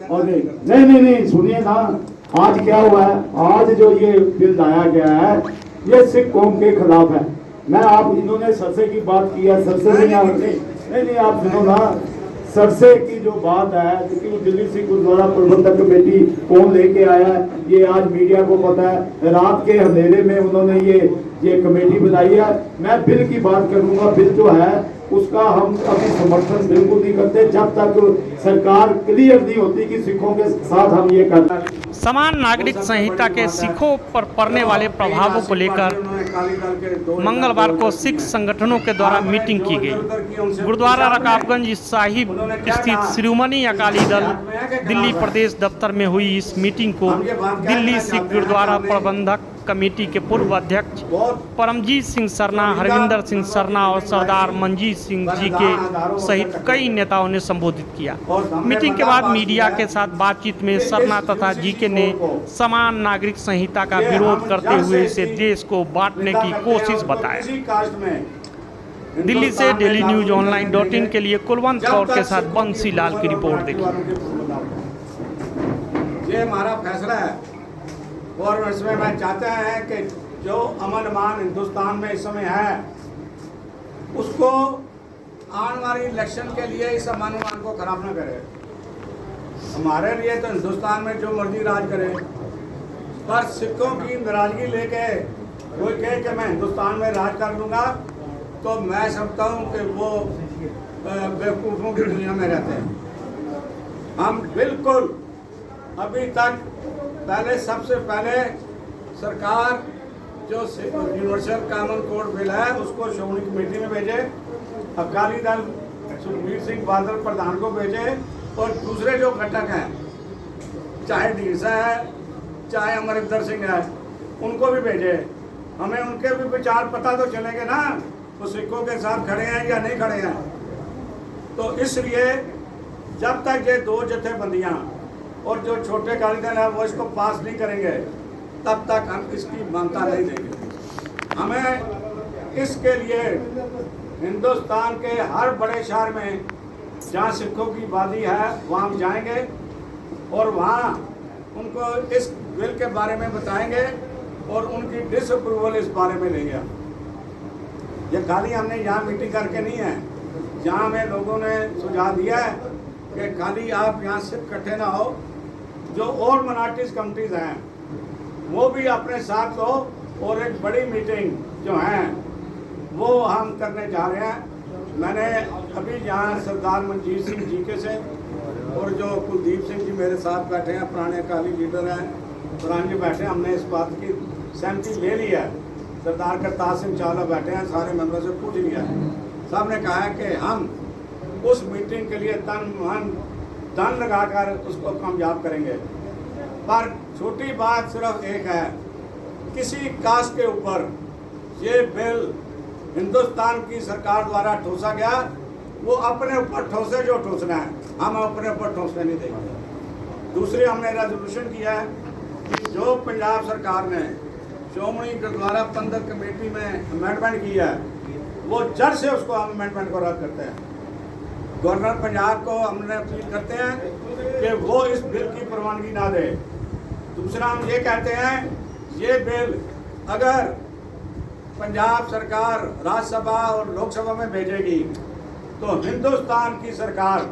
और नहीं सुनिए ना, आज क्या हुआ है, आज जो ये बिल लाया गया है ये सिख कौम के खिलाफ है। मैं आप इन्होंने सरसे की बात की है, सरसे नहीं आप सुनो ना, सरसे की जो बात है क्योंकि वो दिल्ली सिख गुरुद्वारा प्रबंधक कमेटी कौन लेके आया है ये आज मीडिया को पता है। रात के अंधेरे में उन्होंने ये कमेटी बनाई है। मैं बिल की बात करूंगा, बिल जो है उसका हम अभी समर्थन बिल्कुल नहीं करते जब तक सरकार क्लियर नहीं होती कि सिखों के साथ हम ये करना है। समान नागरिक संहिता के सिखों पर पड़ने वाले प्रभावों को लेकर मंगलवार को सिख संगठनों के द्वारा मीटिंग की गई। गुरुद्वारा रकाबगंज साहिब स्थित शिरोमणि अकाली दल दिल्ली प्रदेश दफ्तर में हुई इस मीटिंग को दिल्ली सिख गुरुद्वारा प्रबंधक कमेटी के पूर्व अध्यक्ष परमजीत सिंह सरना, हरविंदर सिंह सरना और सरदार मंजीत सिंह जी के सहित कई नेताओं ने संबोधित किया। मीटिंग के बाद मीडिया के साथ बातचीत में सरना तथा जीके ने समान नागरिक संहिता का विरोध करते हुए इसे देश को बांटने की कोशिश बताया। दिल्ली से डेली न्यूज online.in के लिए कुलवंत कौर के साथ बंसी लाल की रिपोर्ट देखिए। ये हमारा फैसला है और इसमें मैं चाहता है कि जो अमन मान हिंदुस्तान में इस समय है उसको आने वाली इलेक्शन के लिए इस अमन मान को खराब ना करे। हमारे लिए तो हिंदुस्तान में जो मर्जी राज करे, पर सिखों की नाराजगी लेके कोई कहे कि मैं हिंदुस्तान में राज कर लूँगा तो मैं समझता हूँ कि वो बेवकूफ़ों की दुनिया में रहते हैं। हम बिल्कुल अभी तक सबसे पहले सरकार जो यूनिवर्सल कॉमन कोड बिल है उसको श्रोमणी कमेटी में भेजे, अकाली दल सुखबीर सिंह बादल प्रधान को भेजे और दूसरे जो घटक हैं चाहे ढींसा है चाहे अमरिंदर सिंह है उनको भी भेजे। हमें उनके भी विचार पता तो चलेंगे ना वो सिखों के साथ खड़े हैं या नहीं खड़े हैं। तो इसलिए जब तक ये दो जथेबंदियां और जो छोटे अकाली दल है वो इसको पास नहीं करेंगे तब तक हम इसकी मान्यता नहीं देंगे। हमें इसके लिए हिंदुस्तान के हर बड़े शहर में जहाँ सिखों की आबादी है वहाँ हम जाएंगे और वहाँ उनको इस बिल के बारे में बताएंगे और उनकी डिसअप्रूवल इस बारे में लेंगे। ये खाली हमने यहाँ मीटिंग करके नहीं है, जहाँ में लोगों ने सुझाव दिया है कि खाली आप यहाँ सिर्फ इकट्ठे ना हो, जो और माइनॉरिटीज कमिटीज हैं वो भी अपने साथ लो और एक बड़ी मीटिंग जो है वो हम करने जा रहे हैं। मैंने अभी यहाँ सरदार मंजीत सिंह जीके से और जो कुलदीप सिंह जी मेरे साथ बैठे हैं, पुराने अकाली लीडर हैं, पुराने जी बैठे हैं, हमने इस बात की सहमति ले ली है। सरदार करतार सिंह चावला बैठे हैं, सारे मेंबरों से पूछ लिया है। सब ने कहा है कि हम उस मीटिंग के लिए तन मन धन लगाकर उसको कामयाब करेंगे। पर छोटी बात सिर्फ एक है, किसी कास्ट के ऊपर ये बिल हिंदुस्तान की सरकार द्वारा ठोसा गया, वो अपने ऊपर ठोसे जो ठोसना है, हम अपने ऊपर ठोसने नहीं देंगे। दूसरी हमने रेजोल्यूशन किया है कि जो पंजाब सरकार ने श्रोमणी गुरुद्वारा प्रबंधक कमेटी में अमेंडमेंट किया है वो जड़ से उसको हम अमेंडमेंट को रद्द करते हैं। गवर्नर पंजाब को हमने अपील करते हैं कि वो इस बिल की प्रवानगी ना दे। दूसरा हम ये कहते हैं ये बिल अगर पंजाब सरकार राज्यसभा और लोकसभा में भेजेगी तो हिंदुस्तान की सरकार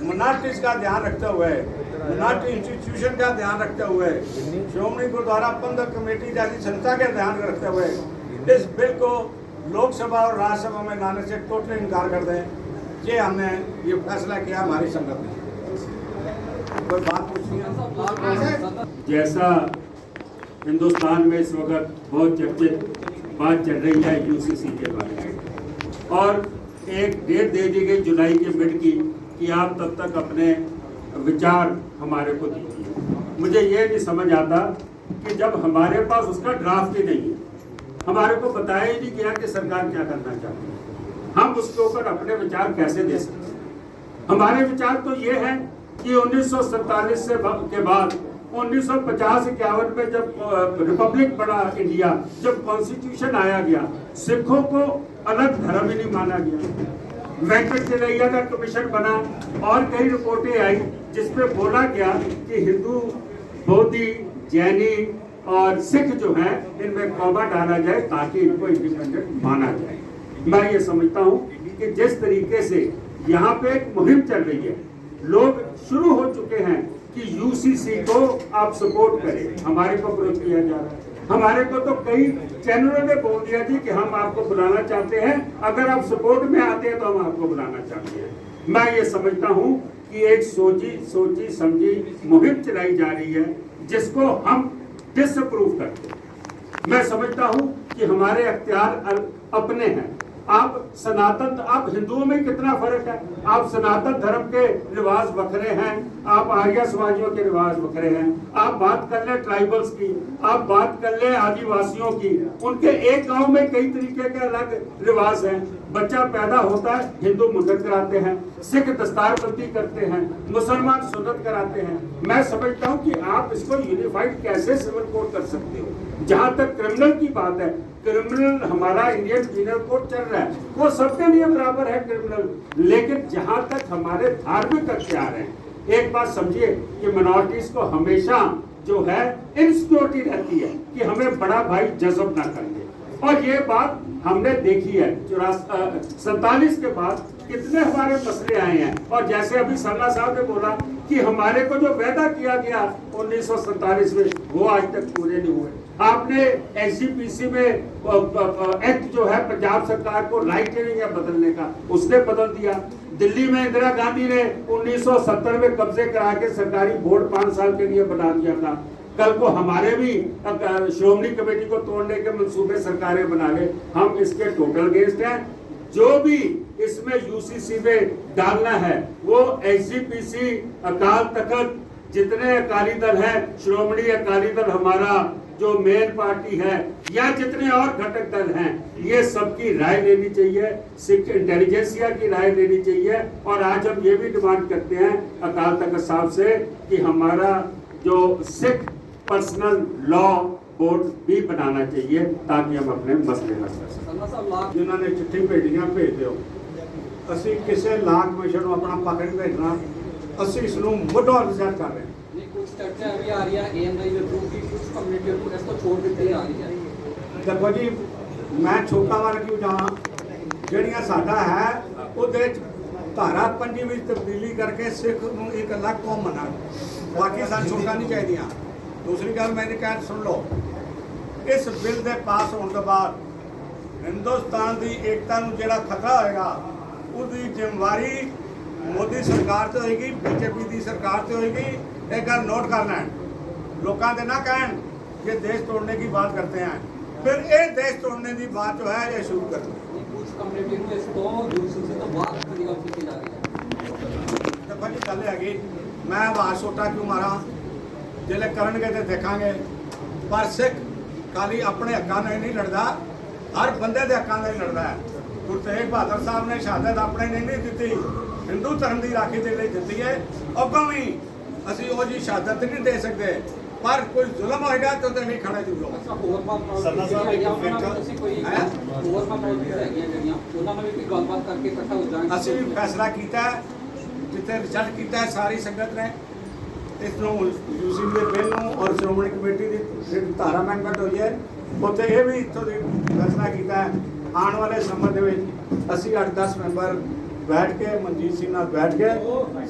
माइनॉरिटीज का ध्यान रखते हुए, माइनॉरिटी इंस्टीट्यूशन का ध्यान रखते हुए, श्रोमणी गुरुद्वारा प्रबंधक कमेटी जैसी संस्था के ध्यान रखते हुए इस बिल को लोकसभा और राज्यसभा में लाने से टोटली इनकार कर दें। ये हमने ये फैसला किया हमारी संगत ने। कोई बात पूछनी है? जैसा हिंदुस्तान में इस वक्त बहुत चर्चित बात चल रही है यूसीसी के बारे में और एक डेट दे दी गई जुलाई के मिड की कि आप तब तक अपने विचार हमारे को दीजिए। मुझे ये नहीं समझ आता कि जब हमारे पास उसका ड्राफ्ट ही नहीं है, हमारे को बताया ही नहीं गया कि सरकार क्या करना चाहती है, हम उसके ऊपर अपने विचार कैसे दे सकते हैं। हमारे विचार तो ये है कि 1947 के बाद 1950-51 में जब रिपब्लिक बना इंडिया, जब कॉन्स्टिट्यूशन आया गया, सिखों को अलग धर्म ही नहीं माना गया। वेंकट चिरैया का कमीशन बना और कई रिपोर्टें आई जिसमें बोला गया कि हिंदू, बौद्धि, जैनी और सिख जो है इनमें कौमा डाला जाए ताकि इनको इंडिपेंडेंट माना जाए। मैं ये समझता हूँ कि जिस तरीके से यहाँ पे एक मुहिम चल रही है, लोग शुरू हो चुके हैं कि यूसीसी को आप सपोर्ट करें, हमारे को अप्रोच किया जा रहा है। हमारे को तो कई चैनलों ने बोल दिया जी कि हम आपको बुलाना चाहते हैं, अगर आप सपोर्ट में आते हैं तो हम आपको बुलाना चाहते हैं। मैं ये समझता हूँ कि एक सोची समझी मुहिम चलाई जा रही है जिसको हम डिसअप्रूव करते हैं। मैं समझता हूँ कि हमारे अख्तियार अपने हैं। आप सनातन, आप हिंदुओं में कितना फर्क है, आप सनातन धर्म के रिवाज बखरे हैं, आप आर्य समाजियों के रिवाज बखरे हैं। आप बात कर ले ट्राइबल्स की, आप बात कर ले आदिवासियों की, उनके एक गांव में कई तरीके के अलग रिवाज हैं। बच्चा पैदा होता है, हिंदू मुंडन कराते हैं, सिख दस्तारबंदी करते हैं, मुसलमान सुन्नत कराते हैं। मैं समझता हूँ कि आप इसको यूनिफाइड कैसे सिविल कोड कर सकते हो। जहां तक क्रिमिनल की बात है, क्रिमिनल हमारा इंडियन पीनल कोड चल रहा है, वो सबके लिए बराबर है क्रिमिनल। लेकिन जहां तक हमारे धार्मिक अख्तियार हैं, एक बात समझिए कि मिनॉरिटीज को हमेशा जो है इनसिक्योरिटी रहती है कि हमें बड़ा भाई जज़ब ना कर दे, और ये बात हमने देखी है। 47 के बाद कितने हमारे मसले आए हैं, और जैसे अभी सरना साहब ने बोला कि हमारे को जो वादा किया गया 1947 में वो आज तक पूरे नहीं हुए। आपने एसजीपीसी में एक्ट जो है पंजाब सरकार को राइट एरिया बदलने का, उसने बदल दिया। दिल्ली में इंदिरा गांधी ने 1970 में कब्जे करा के सरकारी बोर्ड 5 साल के लिए बना दिया था। कल को हमारे भी श्रोमणी कमेटी को तोड़ने के मंसूबे सरकारें बना ले, हम इसके टोटल अगेंस्ट हैं। जो भी इसमें यूसीसी में डालना है वो एसजीपीसी, अकाल तख्त, जितने अकाली दल हैं, श्रोमणी अकाली दल हमारा जो मेन पार्टी है, या जितने और घटक दल हैं, ये सबकी राय लेनी चाहिए, सिख इंटेलिजेंसिया की राय लेनी चाहिए। और आज हम ये भी डिमांड करते हैं अकाल तख्त साहब से कि हमारा जो सिख पर्सनल लॉ बोर्ड भी बनाना चाहिए ताकि हम अपने मसले हल कर सकें। जिन्होंने चिट्ठी भेजियां भेज दिओ, ਅਸੀਂ ਕਿਸੇ ਲਾ ਕਮਿਸ਼ਨ ਨੂੰ ਆਪਣਾ ਪੱਖ ਨਹੀਂ ਭੇਜਣਾ, ਅਸੀਂ ਇਸ ਨੂੰ ਮੁੱਢੋਂ ਰਿਜੈਕਟ ਕਰ ਰਹੇ ਹਾਂ। नहीं कुछ चर्चा अभी आ रही है एएनआई के थ्रू की कुछ कम्युनिटी को इसको छोड़ देते आ रही है। देखो जी, मैं छोटा वाला क्यों जावां, ਜਿਹੜੀਆਂ ਸਾਡਾ ਹੈ ਉਹਦੇ ਧਾਰਾ 5 ਵਿੱਚ ਤਬਦੀਲੀ ਕਰਕੇ ਸਿੱਖ ਨੂੰ ਇੱਕ ਅਲੱਗ ਕੌਮ ਬਣਾ, ਬਾਕੀ ਸਾਨੂੰ ਛੋਟਾ ਨਹੀਂ ਚਾਹੀਦੀਆਂ। दूसरी गल मैंने कहा सुन लो, इस बिल के पास होने के बाद हिंदुस्तान की एकता ਨੂੰ ਜਿਹੜਾ खतरा होएगा उसकी जिम्मेवारी मोदी सरकार से होएगी, बीजेपी की सरकार से होएगी। एक गल नोट करना है, लोगों के ना कहन ये देश तोड़ने की बात करते हैं, फिर ये देश तोड़ने की बात जो है ये शुरू कर दो। कुछ कम्युनिटी को इसको यूसीसी तो बात निगम की जा रही है। देखो जी गल हैगी, मैं आवाज छोटा क्यों मारा, जिले करनगे तो देखांगे, पर सिख खाली अपने हकों में नहीं लड़ता, हर बंदे के हकों में लड़ता है। गुरु तेग बहादुर साहब ने शहादत अपने ने नहीं दी, हिंदू धर्म की राखी के लिए दी है। अगों भी असी वो जी शहादत नहीं दे सकते, पर कोई जुल्म होएगा तो नहीं खड़ा जरूर। अच्छा ਹੋਰ ਸਰਨਾ ਸਾਹਿਬ ਇੱਕ ਫਿਰ ਕੋਈ ਹੋਰ ਮਾਮਲੇ ਹੈਗੀਆਂ ਜਿਹੜੀਆਂ ਉਹਨਾਂ ਨਾਲ ਵੀ ਗੱਲਬਾਤ ਕਰਕੇ ਇਕੱਠਾ ਹੋ ਜਾਣਗੇ। ਅਸੀਂ ਵੀ ਫੈਸਲਾ ਕੀਤਾ ਜਿੱਥੇ ਰਿਜ਼ਲਟ ਕੀਤਾ ਸਾਰੀ ਸੰਗਤ ਨੇ ਇਸ ਨੂੰ ਯੂਸੀਸੀ ਦੇ ਬਿੱਲ ਨੂੰ ਔਰ ਸ਼੍ਰੋਮਣੀ ਕਮੇਟੀ ਦੀ ਜਿਹੜੀ ਧਾਰਾ ਅਮੈਂਡਮੈਂਟ ਹੋਈ ਹੈ ਉੱਥੇ ਇਹ ਵੀ ਇੱਥੋਂ ਦੀ ਫੈਸਲਾ ਕੀਤਾ ਹੈ। ਆਉਣ ਵਾਲੇ ਸਮੇਂ ਦੇ ਵਿੱਚ ਅਸੀਂ 8-10 ਮੈਂਬਰ बैठ के मनजीत सिंह नाल बैठ के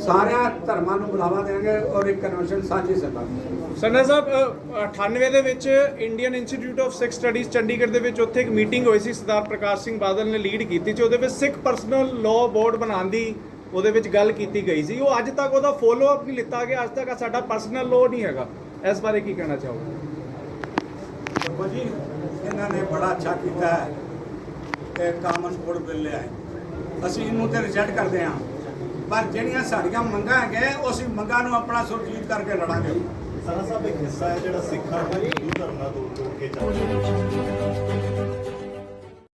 सारे धर्मां नूं बुलावा देंगे और एक कन्वेंशन साझी सकांगे। ਸਰਨਾ ਸਾਹਿਬ 98 ਦੇ ਵਿੱਚ Indian institute of Sikh studies Chandigarh ਦੇ ਵਿੱਚ ਉੱਥੇ ਇੱਕ ਮੀਟਿੰਗ ਹੋਈ ਸੀ, ਸਰਦਾਰ ਪ੍ਰਕਾਸ਼ ਸਿੰਘ ਬਾਦਲ ਨੇ ਲੀਡ ਕੀਤੀ ਸੀ। ਉਹਦੇ ਵਿੱਚ ਸਿੱਖ ਪਰਸਨਲ ਲਾਅ ਬੋਰਡ ਬਣਾਉਣ ਦੀ ਉਹਦੇ ਵਿੱਚ ਗੱਲ ਕੀਤੀ ਗਈ ਸੀ। ਉਹ ਅੱਜ ਤੱਕ ਉਹਦਾ ਫੋਲੋ ਅਪ ਨਹੀਂ ਲਿੱਤਾ ਗਿਆ, ਅੱਜ ਤੱਕ ਸਾਡਾ ਪਰਸਨਲ ਲਾਅ ਨਹੀਂ ਹੈਗਾ। ਇਸ ਬਾਰੇ ਕੀ ਕਹਿਣਾ ਚਾਹੋਗੇ? देखो जी, इन्हों ने बड़ा अच्छा किया है कि कामन कोड बिल लिया है, ਅਸੀਂ ਇਹਨੂੰ ਤੇ ਰਿਜੈਕਟ ਕਰਦੇ ਹਾਂ, ਪਰ ਜਿਹੜੀਆਂ ਸਾਡੀਆਂ ਮੰਗਾਂ ਹੈਗੇ ਅਸੀਂ ਮੰਗਾਂ ਨੂੰ ਆਪਣਾ ਸੁਰਜੀਤ ਕਰਕੇ ਲੜਾਂਗੇ। ਸਰਨਾ ਸਾਹਿਬ ਇੱਕ ਹਿੱਸਾ ਹੈ ਜਿਹੜਾ ਸਿੱਖਾਂ ਨੂੰ ਹਿੰਦੂ ਧਰਮ ਨਾਲ ਜੋੜ ਕੇ ਚੱਲਦਾ